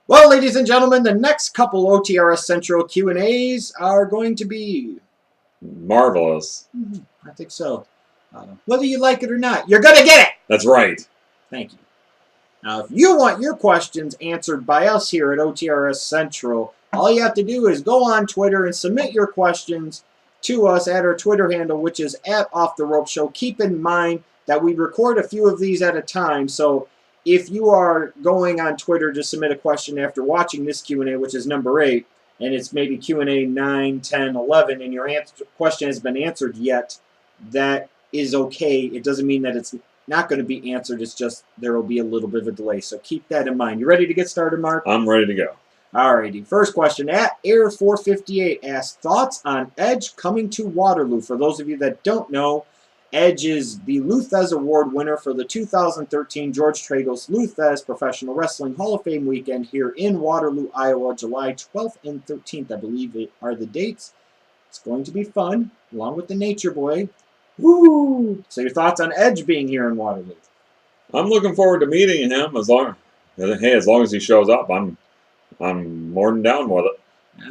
Well, ladies and gentlemen, the next couple OTRS Central Q and A's are going to be Marvelous. I think so. Whether you like it or not, you're going to get it. That's right. Thank you. Now, if you want your questions answered by us here at OTRS Central, all you have to do is go on Twitter and submit your questions to us at our Twitter handle, which is at Off the Rope Show. Keep in mind that we record a few of these at a time, so if you are going on Twitter to submit a question after watching this Q&A, which is number 8, and it's maybe Q&A 9, 10, 11, and your question has been answered yet, that is okay. It doesn't mean that it's not going to be answered. It's just there will be a little bit of a delay. So keep that in mind. You ready to get started, Mark? I'm ready to go. Alrighty. First question at Air458 asks, thoughts on Edge coming to Waterloo? For those of you that don't know, Edge is the Luthez Award winner for the 2013 George Tragos Luthez Professional Wrestling Hall of Fame weekend here in Waterloo, Iowa, July 12th and 13th, I believe are the dates. It's going to be fun, along with the Nature Boy. Woo! So your thoughts on Edge being here in Waterloo? I'm looking forward to meeting him as long as he shows up. I'm more than down with it.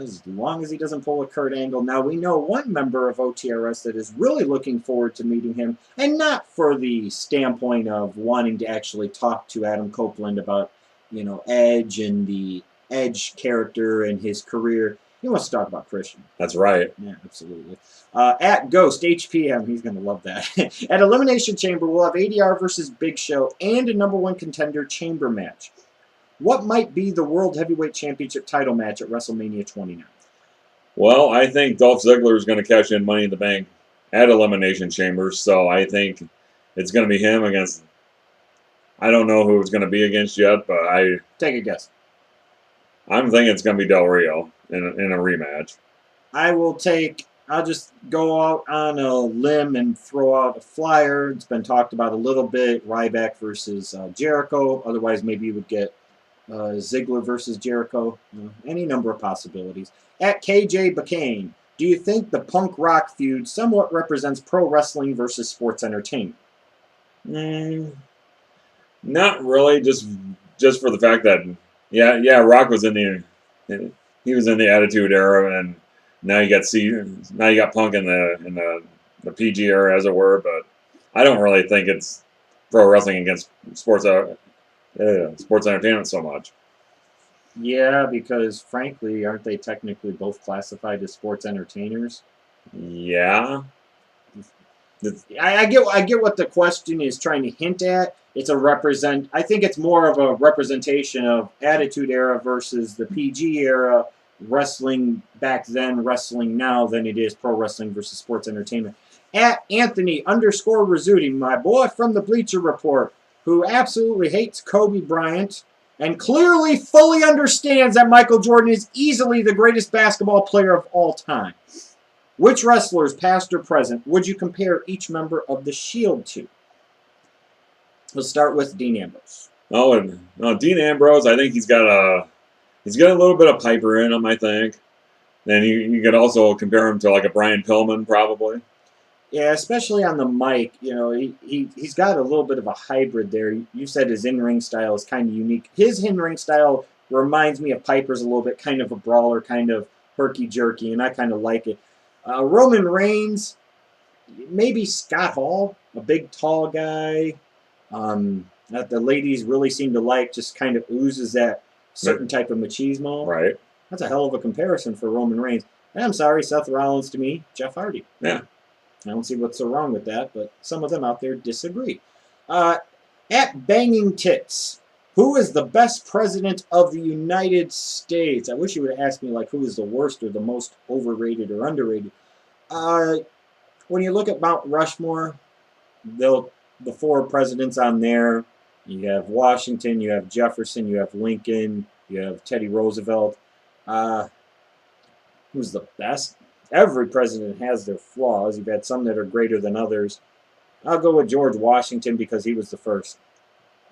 As long as he doesn't pull a Kurt Angle. Now, we know one member of OTRS that is really looking forward to meeting him, and not for the standpoint of wanting to actually talk to Adam Copeland about, Edge and the Edge character and his career. He wants to talk about Christian. That's right. Yeah, absolutely. At Ghost HPM, he's going to love that. At Elimination Chamber, we'll have ADR versus Big Show and a #1 contender chamber match. What might be the World Heavyweight Championship title match at WrestleMania 29? Well, I think Dolph Ziggler is going to cash in Money in the Bank at Elimination Chamber, so I think it's going to be him against. I don't know who it's going to be against yet, but Take a guess. I'm thinking it's going to be Del Rio in a rematch. I'll just go out on a limb and throw out a flyer. It's been talked about a little bit. Ryback versus Jericho. Otherwise, maybe you would get Ziggler versus Jericho. Any number of possibilities. At KJ Bacane, do you think the punk rock feud somewhat represents pro wrestling versus sports entertainment? Not really. Just for the fact that Rock was in the Attitude Era, and now you got Punk in the PG era, as it were. But I don't really think it's pro wrestling against sports entertainment so much. Yeah, because frankly, aren't they technically both classified as sports entertainers? Yeah. I get what the question is trying to hint at. I think it's more of a representation of Attitude Era versus the PG era wrestling back then, wrestling now, than it is pro wrestling versus sports entertainment. At Anthony_Rizzuti, my boy from the Bleacher Report, who absolutely hates Kobe Bryant and clearly fully understands that Michael Jordan is easily the greatest basketball player of all time. Which wrestlers, past or present, would you compare each member of the Shield to? Let's start with Dean Ambrose. Dean Ambrose, I think he's got a little bit of Piper in him, I think. And you could also compare him to like a Brian Pillman, probably. Yeah, especially on the mic. He's got a little bit of a hybrid there. You said his in-ring style is kind of unique. His in-ring style reminds me of Piper's a little bit, kind of a brawler, kind of herky-jerky, and I kind of like it. Roman Reigns, maybe Scott Hall, a big, tall guy that the ladies really seem to like, just kind of oozes that certain type of machismo. Right. That's a hell of a comparison for Roman Reigns. And I'm sorry, Seth Rollins to me, Jeff Hardy. Yeah. I don't see what's so wrong with that, but some of them out there disagree. At Banging Tits, who is the best president of the United States? I wish you would ask me like who is the worst or the most overrated or underrated. When you look at Mount Rushmore, the 4 presidents on there, you have Washington, you have Jefferson, you have Lincoln, you have Teddy Roosevelt. Who's the best? Every president has their flaws. You've had some that are greater than others. I'll go with George Washington because he was the first.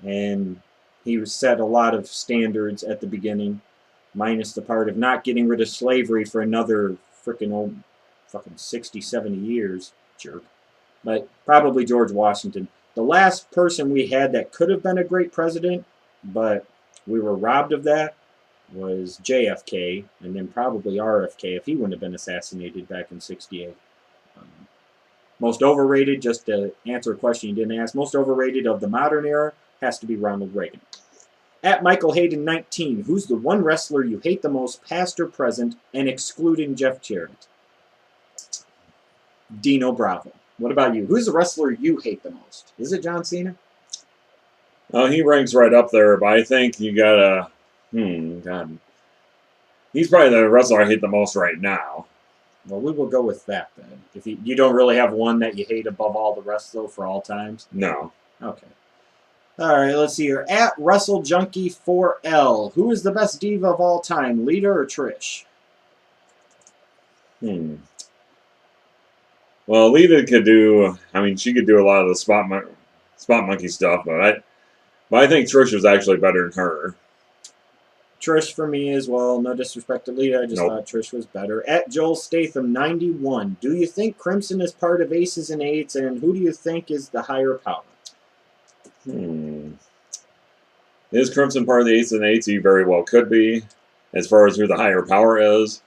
And he set a lot of standards at the beginning, minus the part of not getting rid of slavery for another fucking 60, 70 years. Jerk. But probably George Washington. The last person we had that could have been a great president, but we were robbed of that, was JFK, and then probably RFK if he wouldn't have been assassinated back in '68. Um, most overrated, just to answer a question you didn't ask, most overrated of the modern era has to be Ronald Reagan. At Michael Hayden 19, who's the one wrestler you hate the most, past or present, and excluding Jeff Jarrett? Dino Bravo. What about you? Who's the wrestler you hate the most? Is it John Cena? He ranks right up there, but I think you gotta. God. He's probably the wrestler I hate the most right now. Well, we will go with that then. If you don't really have one that you hate above all the rest, though, for all times? No. Okay. All right, let's see here. At WrestleJunkie4L, who is the best diva of all time, Lita or Trish? Well, Lita could do. I mean, she could do a lot of the spot monkey stuff, but I think Trish was actually better than her. Trish for me as well. No disrespect to Lita. I just thought Trish was better. At Joel Statham 91, do you think Crimson is part of Aces and Eights, and who do you think is the higher power? Is Crimson part of the Aces and Eights? He very well could be. As far as who the higher power is,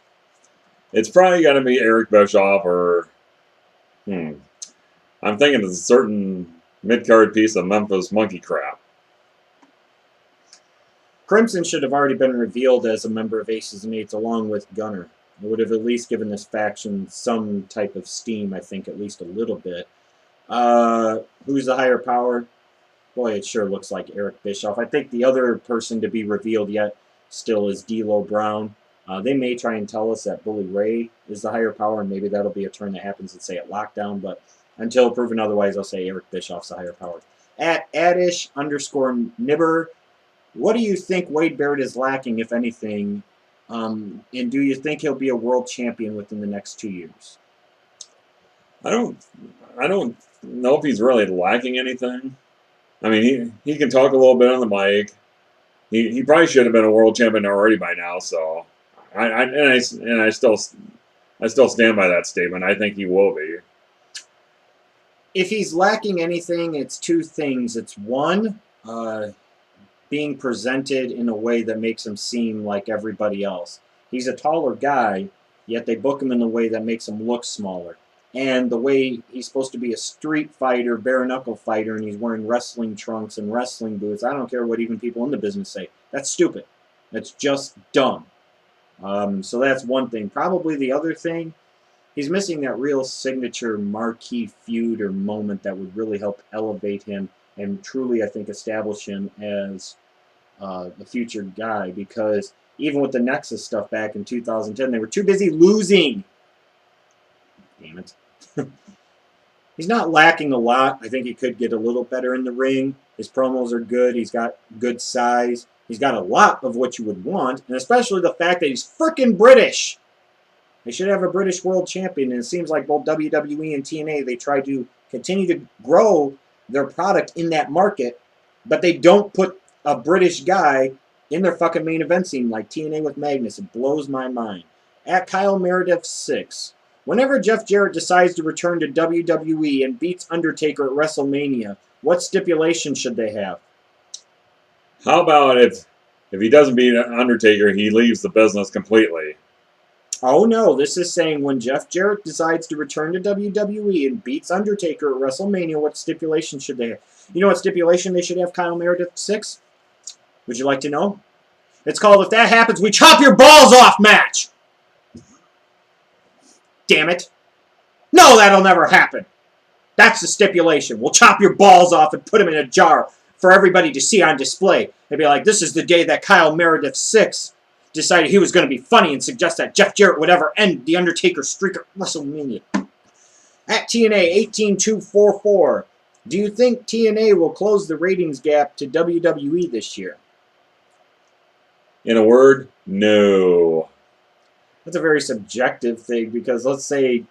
it's probably got to be Eric Bischoff or. I'm thinking of a certain mid-card piece of Memphis monkey crap. Crimson should have already been revealed as a member of Aces and Eights along with Gunner. It would have at least given this faction some type of steam, I think, at least a little bit. Who's the higher power? Boy, it sure looks like Eric Bischoff. I think the other person to be revealed yet still is D'Lo Brown. They may try and tell us that Bully Ray is the higher power, and maybe that'll be a turn that happens, let's say, at Lockdown. But until proven otherwise, I'll say Eric Bischoff's the higher power. At Adish_Nibber, what do you think Wade Barrett is lacking, if anything? And do you think he'll be a world champion within the next 2 years? I don't know if he's really lacking anything. I mean, he can talk a little bit on the mic. He probably should have been a world champion already by now. So, I still stand by that statement. I think he will be. If he's lacking anything, it's two things. It's one, being presented in a way that makes him seem like everybody else. He's a taller guy, yet they book him in a way that makes him look smaller. And the way he's supposed to be a street fighter, bare-knuckle fighter, and he's wearing wrestling trunks and wrestling boots. I don't care what even people in the business say. That's stupid. That's just dumb. So that's one thing. Probably the other thing, he's missing that real signature marquee feud or moment that would really help elevate him and truly, I think, establish him as the future guy. Because even with the Nexus stuff back in 2010, they were too busy losing. Damn it. He's not lacking a lot. I think he could get a little better in the ring. His promos are good. He's got good size. He's got a lot of what you would want, and especially the fact that he's freaking British. They should have a British world champion, and it seems like both WWE and TNA, they try to continue to grow their product in that market, but they don't put a British guy in their fucking main event scene like TNA with Magnus. It blows my mind. At Kyle Meredith 6. Whenever Jeff Jarrett decides to return to WWE and beats Undertaker at WrestleMania, what stipulation should they have? How about if he doesn't beat Undertaker, he leaves the business completely? Oh no, this is saying when Jeff Jarrett decides to return to WWE and beats Undertaker at WrestleMania, what stipulation should they have? You know what stipulation they should have, Kyle Meredith 6? Would you like to know? It's called If That Happens, We Chop Your Balls Off match! Damn it. No, that'll never happen. That's the stipulation. We'll chop your balls off and put them in a jar for everybody to see on display. They'd be like, this is the day that Kyle Meredith 6 decided he was going to be funny and suggest that Jeff Jarrett would ever end the Undertaker streak at WrestleMania. At TNA 18244, do you think TNA will close the ratings gap to WWE this year? In a word, no. That's a very subjective thing because let's say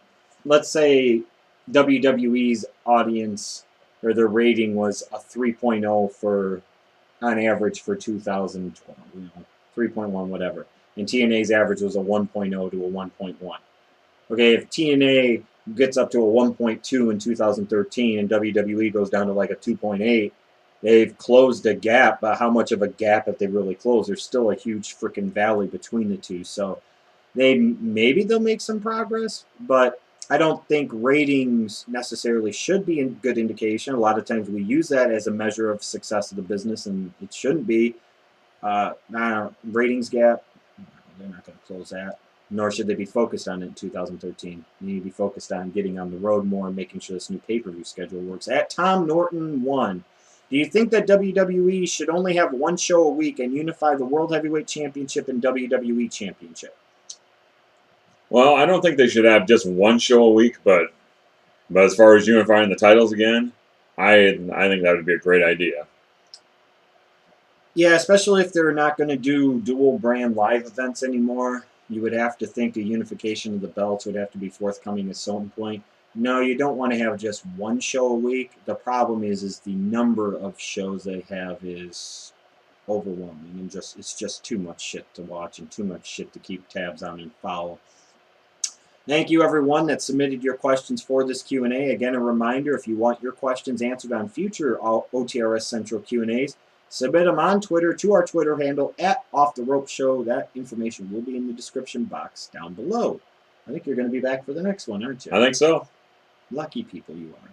WWE's audience or their rating was a 3.0 for on average for 2012, 3.1 whatever, and TNA's average was a 1.0 to a 1.1. Okay, if TNA gets up to a 1.2 in 2013 and WWE goes down to like a 2.8, they've closed a gap, but how much of a gap have they really closed? There's still a huge freaking valley between the two. So maybe they'll make some progress, but I don't think ratings necessarily should be a good indication. A lot of times we use that as a measure of success of the business, and it shouldn't be. Ratings gap, they're not going to close that. Nor should they be focused on it in 2013. They need to be focused on getting on the road more and making sure this new pay-per-view schedule works. At Tom Norton 1, do you think that WWE should only have one show a week and unify the World Heavyweight Championship and WWE Championship? Well, I don't think they should have just one show a week, but as far as unifying the titles again, I think that would be a great idea. Yeah, especially if they're not going to do dual brand live events anymore. You would have to think a unification of the belts would have to be forthcoming at some point. No, you don't want to have just one show a week. The problem is the number of shows they have is overwhelming, and it's just too much shit to watch and too much shit to keep tabs on and follow. Thank you, everyone that submitted your questions for this Q&A. Again, a reminder, if you want your questions answered on future OTRS Central Q&As, submit them on Twitter to our Twitter handle at Off the Rope Show. That information will be in the description box down below. I think you're going to be back for the next one, aren't you? I think so. Lucky people you are.